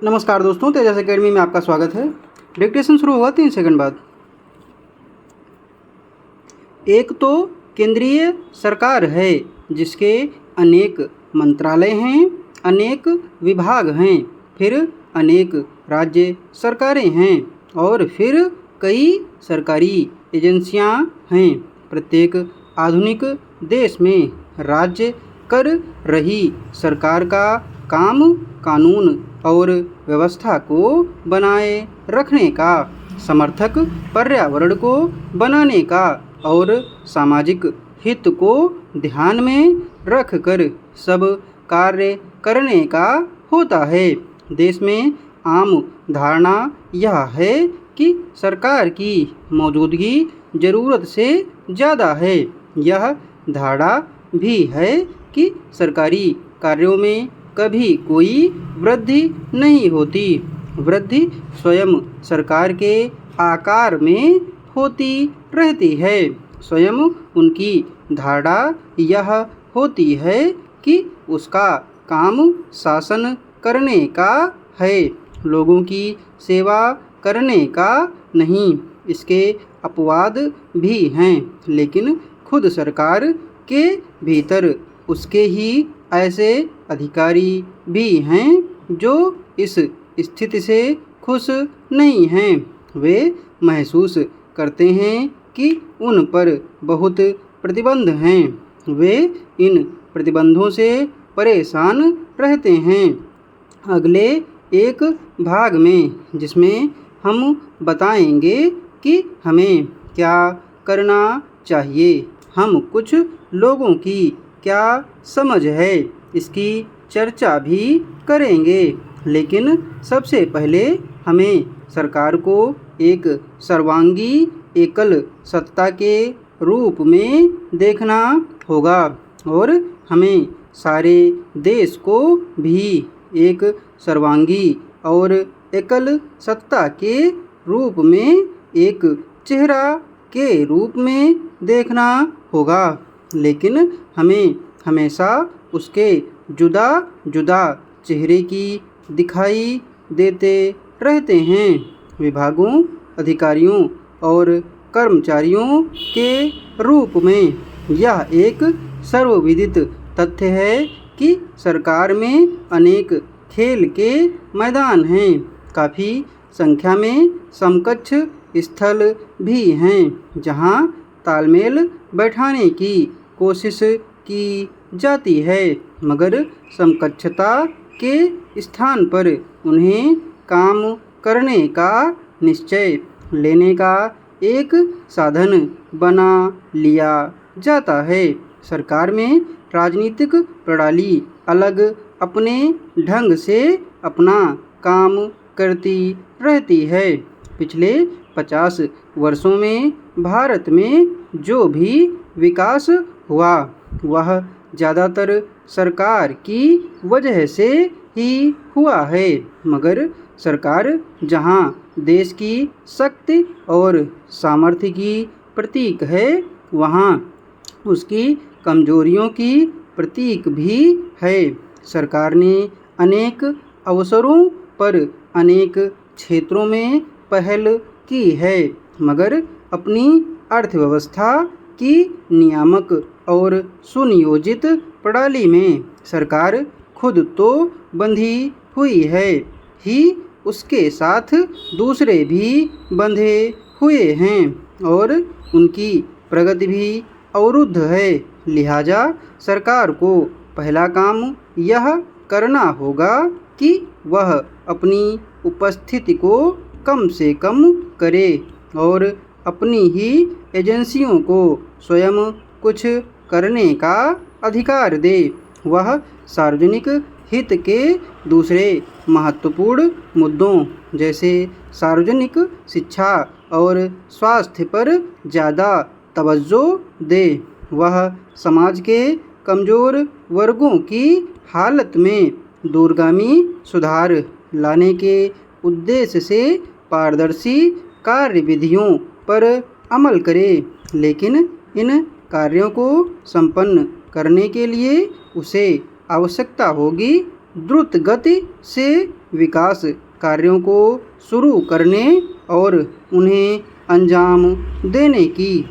नमस्कार दोस्तों, तेजस एकेडमी में आपका स्वागत है। डिक्टेशन शुरू हुआ 3 सेकंड बाद। एक तो केंद्रीय सरकार है जिसके अनेक मंत्रालय हैं, अनेक विभाग हैं, फिर अनेक राज्य सरकारें हैं और फिर कई सरकारी एजेंसियां हैं। प्रत्येक आधुनिक देश में राज्य कर रही सरकार का काम कानून और व्यवस्था को बनाए रखने का, समर्थक पर्यावरण को बनाने का और सामाजिक हित को ध्यान में रखकर सब कार्य करने का होता है। देश में आम धारणा यह है कि सरकार की मौजूदगी ज़रूरत से ज़्यादा है। यह धारणा भी है कि सरकारी कार्यों में कभी कोई वृद्धि नहीं होती। वृद्धि स्वयं सरकार के आकार में होती रहती है। स्वयं उनकी धारणा यह होती है कि उसका काम शासन करने का है, लोगों की सेवा करने का नहीं। इसके अपवाद भी हैं, लेकिन खुद सरकार के भीतर उसके ही ऐसे अधिकारी भी हैं जो इस स्थिति से खुश नहीं हैं। वे महसूस करते हैं कि उन पर बहुत प्रतिबंध हैं। वे इन प्रतिबंधों से परेशान रहते हैं। अगले एक भाग में, जिसमें हम बताएंगे कि हमें क्या करना चाहिए, हम कुछ लोगों की क्या समझ है, इसकी चर्चा भी करेंगे। लेकिन सबसे पहले हमें सरकार को एक सर्वांगी एकल सत्ता के रूप में देखना होगा और हमें सारे देश को भी एक सर्वांगी और एकल सत्ता के रूप में, एक चेहरा के रूप में देखना होगा। लेकिन हमें हमेशा उसके जुदा जुदा चेहरे की दिखाई देते रहते हैं। विभागों, अधिकारियों और कर्मचारियों के रूप में यह एक सर्वविदित तथ्य है कि सरकार में अनेक खेल के मैदान हैं। काफ़ी संख्या में समकक्ष स्थल भी हैं जहां तालमेल बैठाने की कोशिश की जाती है, मगर समकक्षता के स्थान पर उन्हें काम करने का निश्चय लेने का एक साधन बना लिया जाता है। सरकार में राजनीतिक प्रणाली अलग अपने ढंग से अपना काम करती रहती है। पिछले 50 वर्षों में भारत में जो भी विकास हुआ वह ज़्यादातर सरकार की वजह से ही हुआ है। मगर सरकार जहां देश की शक्ति और सामर्थ्य की प्रतीक है, वहां उसकी कमजोरियों की प्रतीक भी है। सरकार ने अनेक अवसरों पर अनेक क्षेत्रों में पहल की है, मगर अपनी अर्थव्यवस्था की नियामक और सुनियोजित प्रणाली में सरकार खुद तो बंधी हुई है ही, उसके साथ दूसरे भी बंधे हुए हैं और उनकी प्रगति भी अवरुद्ध है। लिहाजा सरकार को पहला काम यह करना होगा कि वह अपनी उपस्थिति को कम से कम करे और अपनी ही एजेंसियों को स्वयं कुछ करने का अधिकार दे। वह सार्वजनिक हित के दूसरे महत्वपूर्ण मुद्दों जैसे सार्वजनिक शिक्षा और स्वास्थ्य पर ज़्यादा तवज्जो दे। वह समाज के कमज़ोर वर्गों की हालत में दूरगामी सुधार लाने के उद्देश्य से पारदर्शी कार्यविधियों पर अमल करे। लेकिन इन कार्यों को संपन्न करने के लिए उसे आवश्यकता होगी द्रुत गति से विकास कार्यों को शुरू करने और उन्हें अंजाम देने की